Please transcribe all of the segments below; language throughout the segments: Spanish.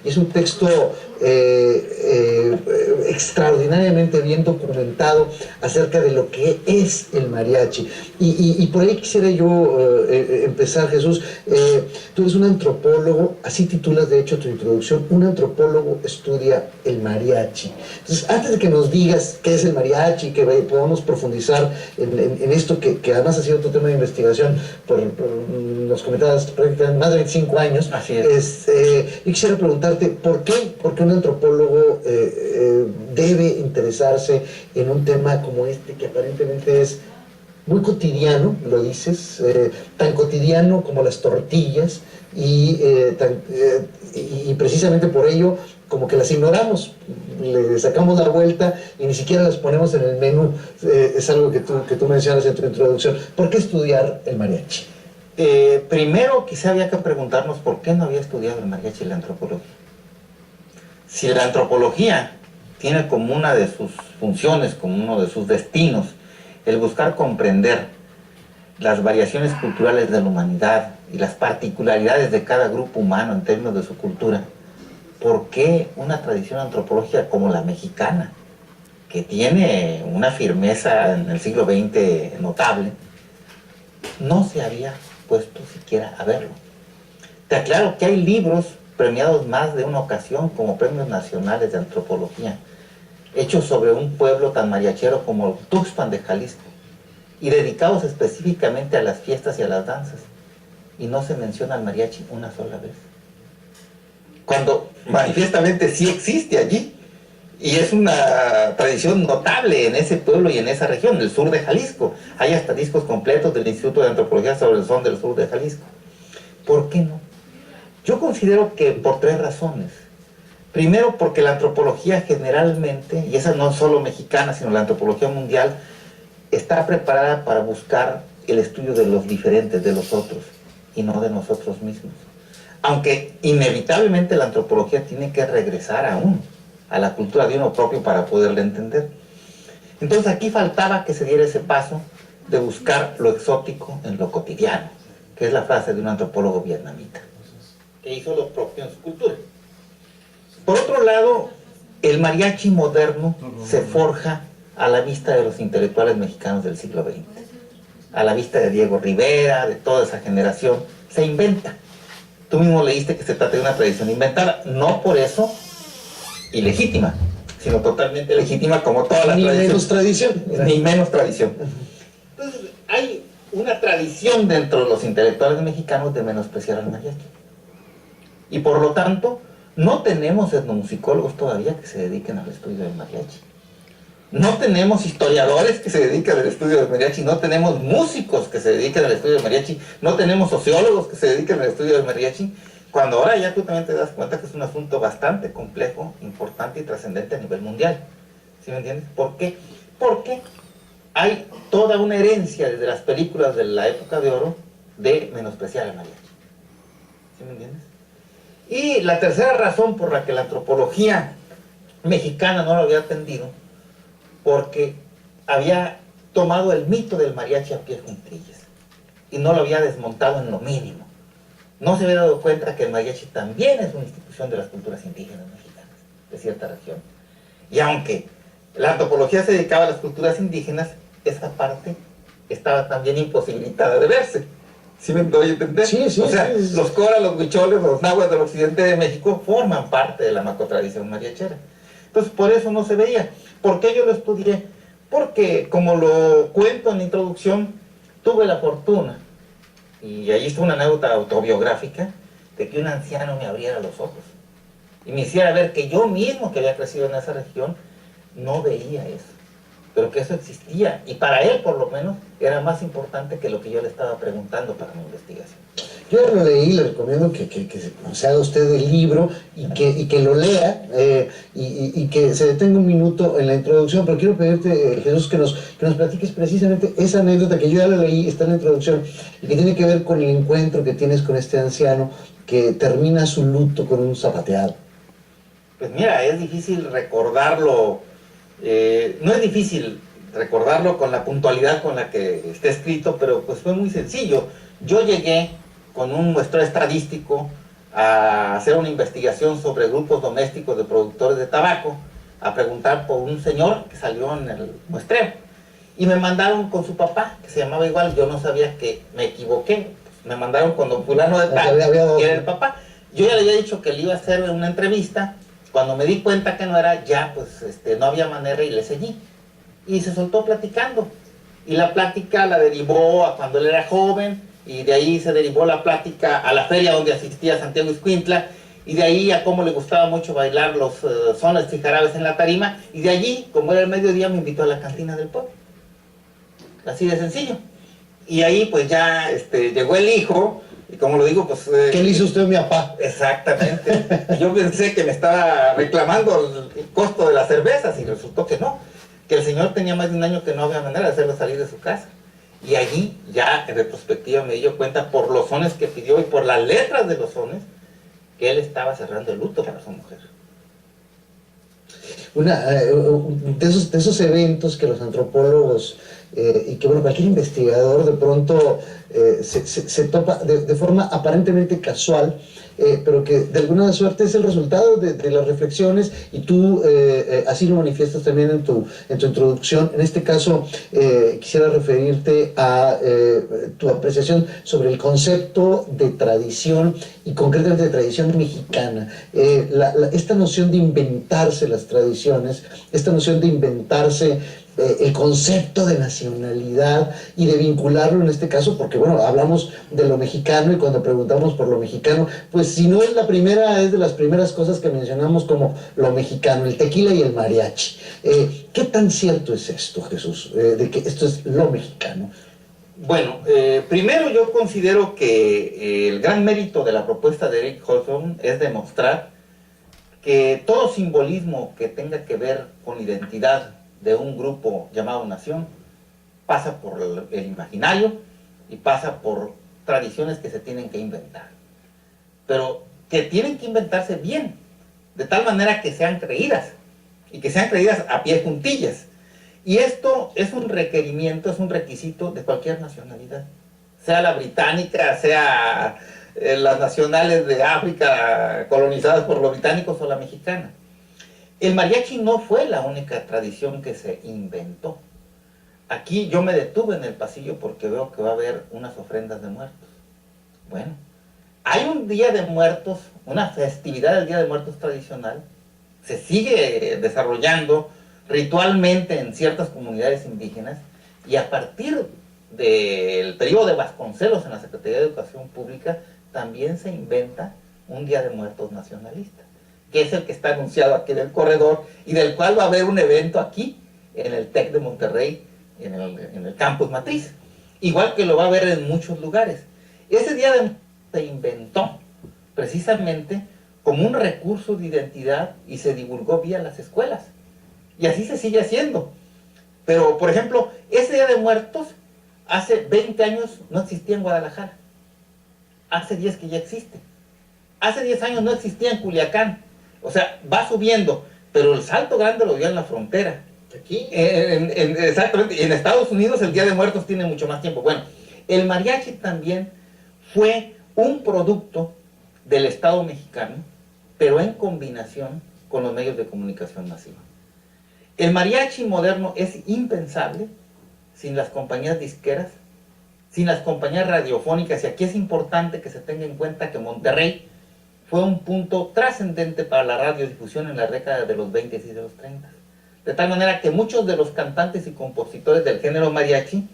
Y es un texto extraordinariamente bien documentado acerca de lo que es el mariachi. Y por ahí quisiera yo empezar, Jesús. Tú eres un antropólogo, así titulas de hecho tu introducción, un antropólogo estudia el mariachi. Entonces, antes de que nos digas qué es el mariachi, que podamos profundizar en esto que además ha sido tu tema de investigación por nos comentabas prácticamente más de 25 años. Así es. Yo quisiera preguntarte, ¿por qué un antropólogo debe interesarse en un tema como este, que aparentemente es muy cotidiano, lo dices, tan cotidiano como las tortillas, y precisamente por ello como que las ignoramos, le sacamos la vuelta y ni siquiera las ponemos en el menú? Es algo que tú mencionas en tu introducción. ¿Por qué estudiar el mariachi? Primero quizá había que preguntarnos por qué no había estudiado el mariachi y la antropología. Si la antropología tiene como una de sus funciones, como uno de sus destinos, el buscar comprender las variaciones culturales de la humanidad y las particularidades de cada grupo humano en términos de su cultura, ¿por qué una tradición antropológica como la mexicana, que tiene una firmeza en el siglo XX notable, no se había puesto siquiera a verlo? Te aclaro que hay libros premiados más de una ocasión como premios nacionales de antropología, hechos sobre un pueblo tan mariachero como Tuxpan de Jalisco, y dedicados específicamente a las fiestas y a las danzas, y no se menciona al mariachi una sola vez, cuando manifiestamente sí existe allí, y es una tradición notable en ese pueblo y en esa región, el sur de Jalisco. Hay hasta discos completos del Instituto de Antropología sobre el son del sur de Jalisco. ¿Por qué no? Yo considero que por tres razones. Primero, porque la antropología generalmente, y esa no es solo mexicana, sino la antropología mundial, está preparada para buscar el estudio de los diferentes, de los otros, y no de nosotros mismos. Aunque inevitablemente la antropología tiene que regresar aún a la cultura de uno propio para poderla entender. Entonces aquí faltaba que se diera ese paso de buscar lo exótico en lo cotidiano, que es la frase de un antropólogo vietnamita, que hizo lo propio en su cultura. Por otro lado, el mariachi moderno se forja a la vista de los intelectuales mexicanos del siglo XX, a la vista de Diego Rivera, de toda esa generación, se inventa. Tú mismo leíste que se trata de una tradición inventada, no por eso ilegítima, sino totalmente legítima como toda la tradición. Ni menos tradición. Ni menos tradición. Entonces, hay una tradición dentro de los intelectuales mexicanos de menospreciar al mariachi. Y por lo tanto, no tenemos etnomusicólogos todavía que se dediquen al estudio del mariachi. No tenemos historiadores que se dediquen al estudio del mariachi, no tenemos músicos que se dediquen al estudio del mariachi, no tenemos sociólogos que se dediquen al estudio del mariachi, cuando ahora ya tú también te das cuenta que es un asunto bastante complejo, importante y trascendente a nivel mundial. ¿Sí me entiendes? ¿Por qué? Porque hay toda una herencia desde las películas de la época de oro de menospreciar al mariachi. ¿Sí me entiendes? Y la tercera razón por la que la antropología mexicana no lo había atendido, porque había tomado el mito del mariachi a pie juntillas y no lo había desmontado en lo mínimo. No se había dado cuenta que el mariachi también es una institución de las culturas indígenas mexicanas, de cierta región. Y aunque la antropología se dedicaba a las culturas indígenas, esa parte estaba también imposibilitada de verse. ¿Sí me doy a entender? Sí, sí, o sea, sí. los coras, los huicholes, los nahuas del occidente de México forman parte de la macrotradición mariachera. Entonces, por eso no se veía. ¿Por qué yo lo estudié? Porque, como lo cuento en la introducción, tuve la fortuna, y ahí está una anécdota autobiográfica, de que un anciano me abriera los ojos y me hiciera ver que yo mismo, que había crecido en esa región, no veía eso, pero que eso existía, y para él por lo menos era más importante que lo que yo le estaba preguntando para mi investigación. Yo lo leí, le recomiendo que se haga usted el libro y que lo lea y que se detenga un minuto en la introducción, pero quiero pedirte, Jesús, que nos platiques precisamente esa anécdota que yo ya la leí, está en la introducción, y que tiene que ver con el encuentro que tienes con este anciano que termina su luto con un zapateado. Pues mira, es difícil recordarlo, no es difícil recordarlo con la puntualidad con la que está escrito, pero pues fue muy sencillo. Yo llegué con un muestreo estadístico a hacer una investigación sobre grupos domésticos de productores de tabaco, a preguntar por un señor que salió en el muestreo. Y me mandaron con su papá, que se llamaba igual. Yo no sabía, que me equivoqué. Me mandaron con don fulano de tal, que era el papá. Yo ya le había dicho que le iba a hacer una entrevista. Cuando me di cuenta que no era, ya pues no había manera y le seguí. Y se soltó platicando. Y la plática la derivó a cuando él era joven, y de ahí se derivó la plática a la feria donde asistía Santiago Ixcuintla, y de ahí a cómo le gustaba mucho bailar los sones y jarabes en la tarima, y de allí, como era el mediodía, me invitó a la cantina del pueblo. Así de sencillo. Y ahí pues ya llegó el hijo, y como lo digo, pues... ¿Qué le hizo usted a mi papá? Exactamente. Y yo pensé que me estaba reclamando el costo de las cervezas, y resultó que no, que el señor tenía más de un año que no había manera de hacerlo salir de su casa. Y allí ya en retrospectiva me di cuenta, por los sones que pidió y por las letras de los sones, que él estaba cerrando el luto para su mujer. De esos eventos que los antropólogos y que bueno, cualquier investigador de pronto se topa de forma aparentemente casual, pero que de alguna suerte es el resultado de las reflexiones, y tú así lo manifiestas también en tu introducción. En este caso quisiera referirte a tu apreciación sobre el concepto de tradición, y concretamente de tradición mexicana. Esta noción de inventarse las tradiciones, esta noción de inventarse el concepto de nacionalidad y de vincularlo en este caso, porque bueno, hablamos de lo mexicano, y cuando preguntamos por lo mexicano, pues si no es la primera, es de las primeras cosas que mencionamos como lo mexicano, el tequila y el mariachi. ¿Qué tan cierto es esto, Jesús, de que esto es lo mexicano? Bueno, primero yo considero que el gran mérito de la propuesta de Eric Hobsbawm es demostrar que todo simbolismo que tenga que ver con identidad de un grupo llamado nación pasa por el imaginario y pasa por tradiciones que se tienen que inventar, pero que tienen que inventarse bien, de tal manera que sean creídas, y que sean creídas a pie juntillas. Y esto es un requerimiento, es un requisito de cualquier nacionalidad, sea la británica, sea las nacionales de África colonizadas por los británicos, o la mexicana. El mariachi no fue la única tradición que se inventó. Aquí yo me detuve en el pasillo porque veo que va a haber unas ofrendas de muertos. Bueno, hay un Día de Muertos, una festividad del Día de Muertos tradicional, se sigue desarrollando ritualmente en ciertas comunidades indígenas, y a partir del periodo de Vasconcelos en la Secretaría de Educación Pública también se inventa un Día de Muertos nacionalista, que es el que está anunciado aquí en el corredor, y del cual va a haber un evento aquí en el TEC de Monterrey, en el campus matriz, igual que lo va a haber en muchos lugares. Ese Día de Muertos se inventó precisamente como un recurso de identidad y se divulgó vía las escuelas, y así se sigue haciendo. Pero, por ejemplo, ese Día de Muertos hace 20 años no existía en Guadalajara, hace 10 que ya existe, hace 10 años no existía en Culiacán. O sea, va subiendo, pero el salto grande lo dio en la frontera. Aquí. Exactamente, y en Estados Unidos el Día de Muertos tiene mucho más tiempo. Bueno, el mariachi también fue un producto del Estado mexicano, pero en combinación con los medios de comunicación masiva. El mariachi moderno es impensable sin las compañías disqueras, sin las compañías radiofónicas, y aquí es importante que se tenga en cuenta que Monterrey fue un punto trascendente para la radiodifusión en la década de los 20 y de los 30. De tal manera que muchos de los cantantes y compositores del género mariachi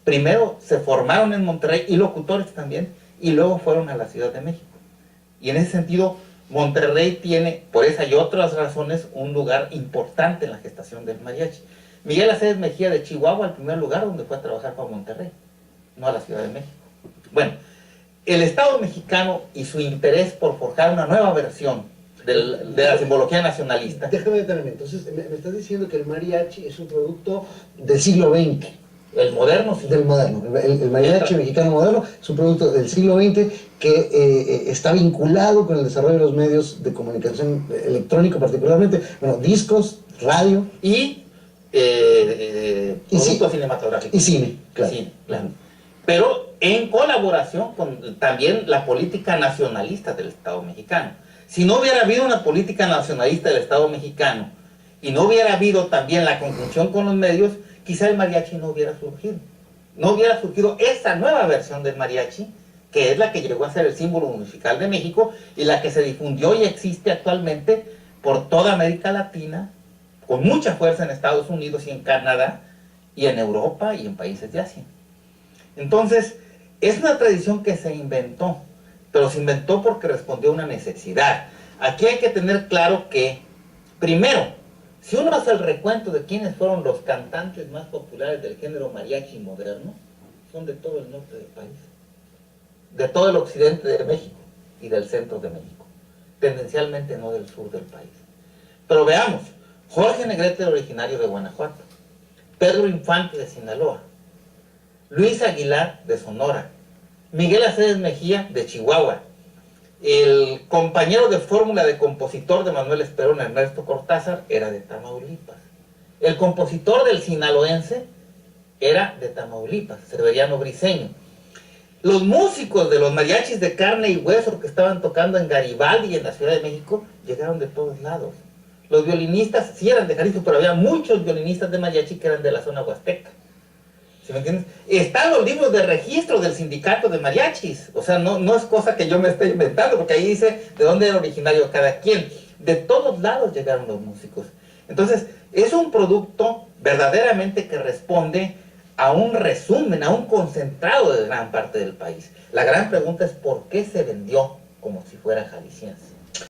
primero se formaron en Monterrey, y locutores también, y luego fueron a la Ciudad de México. Y en ese sentido, Monterrey tiene, por esa y otras razones, un lugar importante en la gestación del mariachi. Miguel Aceves Mejía de Chihuahua, el primer lugar donde fue a trabajar para Monterrey, no a la Ciudad de México. Bueno, el Estado mexicano y su interés por forjar una nueva versión de la simbología nacionalista. Déjame detenerme. Entonces, me estás diciendo que el mariachi es un producto del siglo XX. El moderno, sí. Del moderno. El mariachi mexicano moderno es un producto del siglo XX que está vinculado con el desarrollo de los medios de comunicación electrónico, particularmente, bueno, discos, radio y productos cinematográficos. Y cine, claro. Cine, claro. Pero en colaboración con también la política nacionalista del Estado mexicano. Si no hubiera habido una política nacionalista del Estado mexicano y no hubiera habido también la conjunción con los medios, quizá el mariachi no hubiera surgido. No hubiera surgido esa nueva versión del mariachi, que es la que llegó a ser el símbolo musical de México y la que se difundió y existe actualmente por toda América Latina, con mucha fuerza en Estados Unidos y en Canadá, y en Europa y en países de Asia. Entonces, es una tradición que se inventó, pero se inventó porque respondió a una necesidad. Aquí hay que tener claro que, primero, si uno hace el recuento de quiénes fueron los cantantes más populares del género mariachi moderno, son de todo el norte del país, de todo el occidente de México y del centro de México, tendencialmente no del sur del país. Pero veamos, Jorge Negrete, originario de Guanajuato, Pedro Infante de Sinaloa, Luis Aguilar de Sonora, Miguel Aceves Mejía de Chihuahua, el compañero de fórmula de compositor de Manuel Esperón, Ernesto Cortázar, era de Tamaulipas. El compositor del sinaloense era de Tamaulipas, Severiano Briceño. Los músicos de los mariachis de carne y hueso que estaban tocando en Garibaldi y en la Ciudad de México llegaron de todos lados. Los violinistas sí eran de Jalisco, pero había muchos violinistas de mariachi que eran de la zona huasteca. ¿Sí me entiendes? Están los libros de registro del sindicato de mariachis. O sea, no es cosa que yo me esté inventando, porque ahí dice de dónde era originario cada quien. De todos lados llegaron los músicos. Entonces, es un producto verdaderamente que responde a un resumen, a un concentrado de gran parte del país. La gran pregunta es ¿por qué se vendió como si fuera jalisciense?